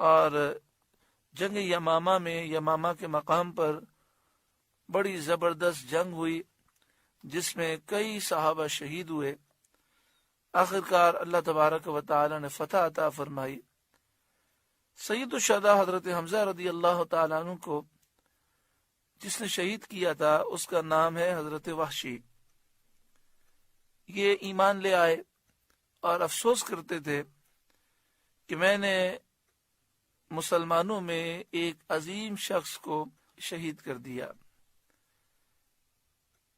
اور جنگ یمامہ میں یمامہ کے مقام پر بڑی زبردست جنگ ہوئی جس میں کئی صحابہ شہید ہوئے. آخرکار اللہ تبارک و تعالی نے فتح عطا فرمائی. سید الشہداء حضرت حمزہ رضی اللہ تعالیٰ عنہ کو جس نے شہید کیا تھا اس کا نام ہے حضرت وحشی. یہ ایمان لے آئے اور افسوس کرتے تھے کہ میں نے مسلمانوں میں ایک عظیم شخص کو شہید کر دیا.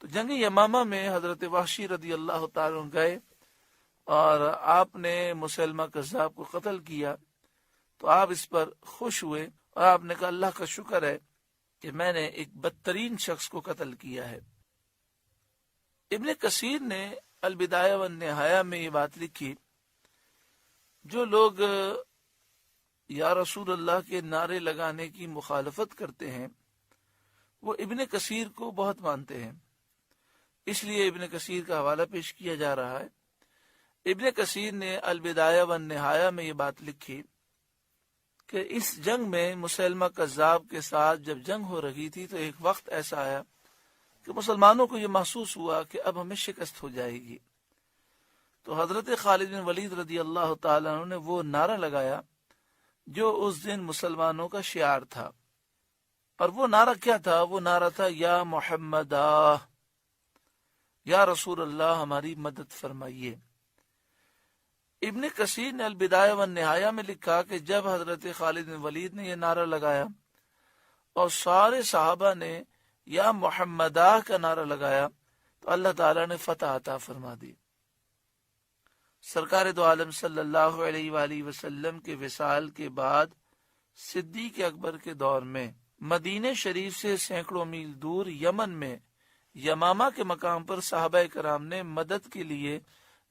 تو جنگ یمامہ میں حضرت وحشی رضی اللہ تعالیٰ عنہ گئے اور آپ نے مسلمہ کذاب کو قتل کیا. تو آپ اس پر خوش ہوئے اور آپ نے کہا اللہ کا شکر ہے کہ میں نے ایک بدترین شخص کو قتل کیا ہے. ابن کثیر نے البدایہ والنہایہ میں یہ بات لکھی، جو لوگ یا رسول اللہ کے نعرے لگانے کی مخالفت کرتے ہیں وہ ابن کثیر کو بہت مانتے ہیں. اس لیے ابن کثیر کا حوالہ پیش کیا جا رہا ہے. ابن کثیر نے البدایہ والنہایہ میں یہ بات لکھی کہ اس جنگ میں مسلمہ کذاب کے ساتھ جب جنگ ہو رہی تھی تو ایک وقت ایسا آیا کہ مسلمانوں کو یہ محسوس ہوا کہ اب ہمیں شکست ہو جائے گی. تو حضرت خالد بن ولید رضی اللہ تعالیٰ عنہ نے وہ نعرہ لگایا جو اس دن مسلمانوں کا شعار تھا. اور وہ نعرہ کیا تھا؟ وہ نعرہ تھا یا محمد یا رسول اللہ ہماری مدد فرمائیے. ابن کثیر نے البدایہ والنہایہ میں لکھا کہ جب حضرت خالد بن ولید نے یہ نعرہ لگایا اور سارے صحابہ نے یا محمدہ کا نعرہ لگایا تو اللہ تعالیٰ نے فتح عطا فرما دی. سرکار دو عالم صلی اللہ علیہ وآلہ وسلم کے وصال کے بعد صدیق اکبر کے دور میں مدینہ شریف سے سینکڑوں میل دور یمن میں یمامہ کے مقام پر صحابہ کرام نے مدد کے لیے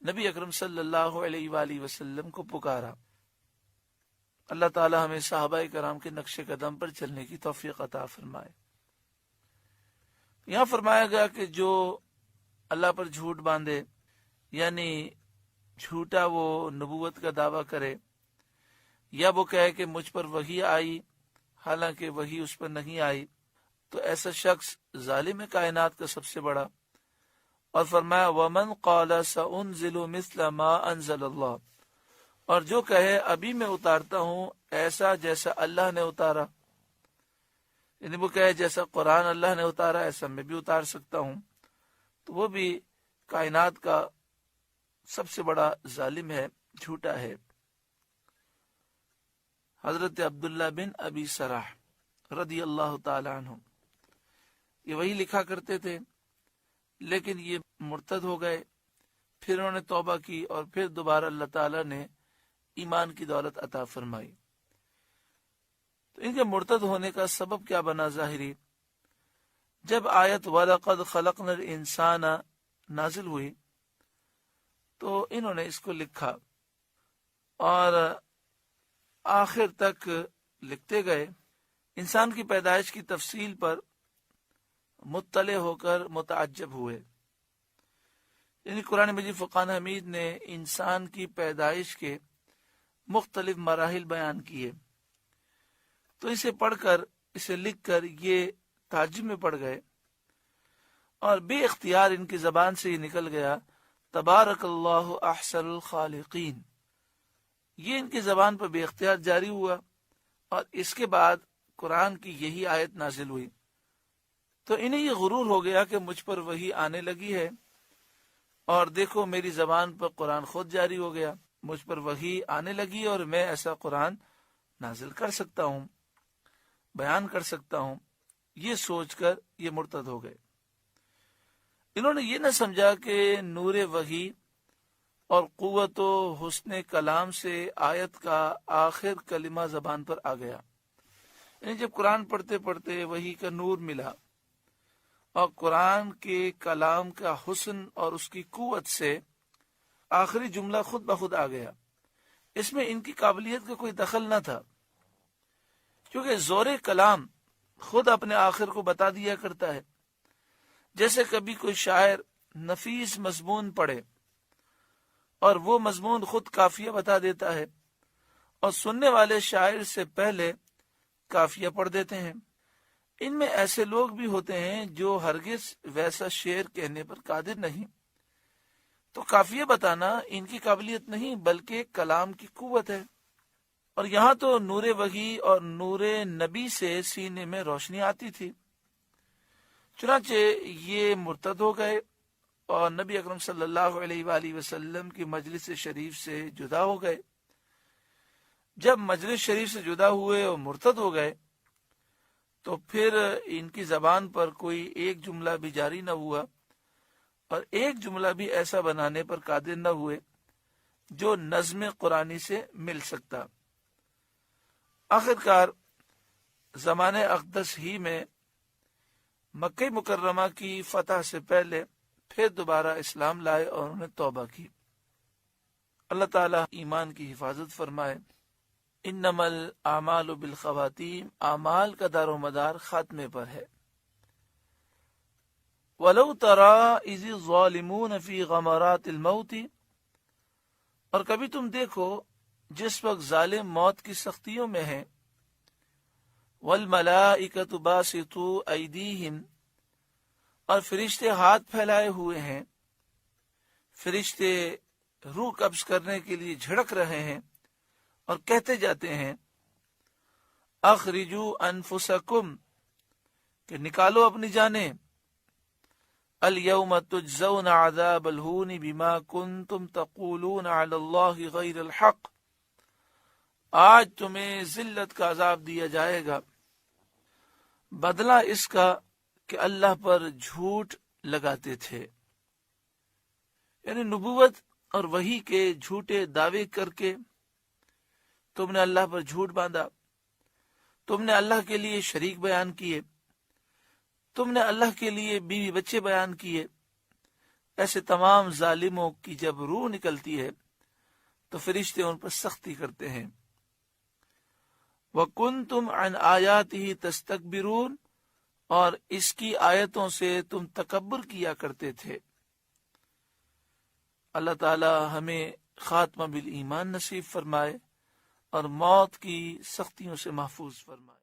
نبی اکرم صلی اللہ علیہ وآلہ وسلم کو پکارا. اللہ تعالی ہمیں صحابہ کرام کے نقش قدم پر چلنے کی توفیق عطا فرمائے. یہاں فرمایا گیا کہ جو اللہ پر جھوٹ باندھے، یعنی جھوٹا وہ نبوت کا دعویٰ کرے، یا وہ کہے کہ مجھ پر وحی آئی حالانکہ وحی اس پر نہیں آئی، تو ایسا شخص ظالم کائنات کا سب سے بڑا. اور فرمایا وَمَنْ قَالَ سَأُنزِلُ مِثْلَ مَا أَنزَلَ اللَّهُ، اور جو کہے ابھی میں اتارتا ہوں ایسا جیسا اللہ نے اتارا، یعنی وہ کہے جیسا قرآن اللہ نے اتارا ایسا میں بھی اتار سکتا ہوں، تو وہ بھی کائنات کا سب سے بڑا ظالم ہے، جھوٹا ہے. حضرت عبداللہ بن ابی سراح رضی اللہ تعالی عنہ یہ وہی لکھا کرتے تھے، لیکن یہ مرتد ہو گئے. پھر انہوں نے توبہ کی اور پھر دوبارہ اللہ تعالیٰ نے ایمان کی دولت عطا فرمائی. تو ان کے مرتد ہونے کا سبب کیا بنا ظاہری؟ جب آیت وَلَقَدْ خَلَقْنَا الْإِنسَانَ نازل ہوئی تو انہوں نے اس کو لکھا اور آخر تک لکھتے گئے. انسان کی پیدائش کی تفصیل پر مطلع ہو کر متعجب ہوئے. یعنی قرآن مجید فرقان حمید نے انسان کی پیدائش کے مختلف مراحل بیان کیے، تو اسے پڑھ کر اسے لکھ کر یہ تعجب میں پڑ گئے اور بے اختیار ان کی زبان سے یہ نکل گیا تبارک اللہ احسن الخالقین. یہ ان کی زبان پر بے اختیار جاری ہوا اور اس کے بعد قرآن کی یہی آیت نازل ہوئی. تو انہیں یہ غرور ہو گیا کہ مجھ پر وحی آنے لگی ہے اور دیکھو میری زبان پر قرآن خود جاری ہو گیا، مجھ پر وحی آنے لگی اور میں ایسا قرآن نازل کر سکتا ہوں، بیان کر سکتا ہوں. یہ سوچ کر یہ مرتد ہو گئے. انہوں نے یہ نہ سمجھا کہ نور وحی اور قوت و حسن کلام سے آیت کا آخر کلمہ زبان پر آ گیا. یعنی جب قرآن پڑھتے پڑھتے وحی کا نور ملا اور قرآن کے کلام کا حسن اور اس کی قوت سے آخری جملہ خود بخود آ گیا. اس میں ان کی قابلیت کا کوئی دخل نہ تھا، کیونکہ زور کلام خود اپنے آخر کو بتا دیا کرتا ہے. جیسے کبھی کوئی شاعر نفیس مضمون پڑھے اور وہ مضمون خود قافیہ بتا دیتا ہے، اور سننے والے شاعر سے پہلے قافیہ پڑھ دیتے ہیں۔ ان میں ایسے لوگ بھی ہوتے ہیں جو ہرگز ویسا شعر کہنے پر قادر نہیں، تو قافیہ بتانا ان کی قابلیت نہیں بلکہ کلام کی قوت ہے۔ اور یہاں تو نور وحی اور نور نبی سے سینے میں روشنی آتی تھی، چنانچہ یہ مرتد ہو گئے اور نبی اکرم صلی اللہ علیہ وآلہ وسلم کی مجلس شریف سے جدا ہو گئے۔ جب مجلس شریف سے جدا ہوئے اور مرتد ہو گئے تو پھر ان کی زبان پر کوئی ایک جملہ بھی جاری نہ ہوا اور ایک جملہ بھی ایسا بنانے پر قادر نہ ہوئے جو نظم قرآنی سے مل سکتا۔ آخرکار زمانۂ اقدس ہی میں مکہ مکرمہ کی فتح سے پہلے پھر دوبارہ اسلام لائے اور انہوں نے توبہ کی۔ اللہ تعالیٰ ایمان کی حفاظت فرمائے۔ انما الاعمال بالخواتیم، اعمال کا دار و مدار خاتمے پر ہے۔ وَلَوْ تَرَى إِذِ الظَّالِمُونَ فِي غَمَرَاتِ الْمَوْتِ، اور کبھی تم دیکھو جس وقت ظالم موت کی سختیوں میں ہیں، وَالْمَلَائِكَةُ بَاسِطُو أَيْدِيهِمْ، اور فرشتے ہاتھ پھیلائے ہوئے ہیں، فرشتے روح قبض کرنے کے لیے جھڑک رہے ہیں اور کہتے جاتے ہیں اخرجوا انفسکم، کہ نکالو اپنی جانیں، الیوم تجزون عذاب الہون بما کنتم تقولون علی اللہ غیر الحق، آج تمہیں ذلت کا عذاب دیا جائے گا بدلہ اس کا کہ اللہ پر جھوٹ لگاتے تھے۔ یعنی نبوت اور وحی کے جھوٹے دعوے کر کے تم نے اللہ پر جھوٹ باندھا، تم نے اللہ کے لیے شریک بیان کیے، تم نے اللہ کے لیے بیوی بچے بیان کیے۔ ایسے تمام ظالموں کی جب روح نکلتی ہے تو فرشتے ان پر سختی کرتے ہیں۔ وَكُنْتُمْ عَنْ آيَاتِهِ تَسْتَكْبِرُونَ، اور اس کی آیتوں سے تم تکبر کیا کرتے تھے۔ اللہ تعالی ہمیں خاتمہ بالایمان نصیب فرمائے اور موت کی سختیوں سے محفوظ فرمائے۔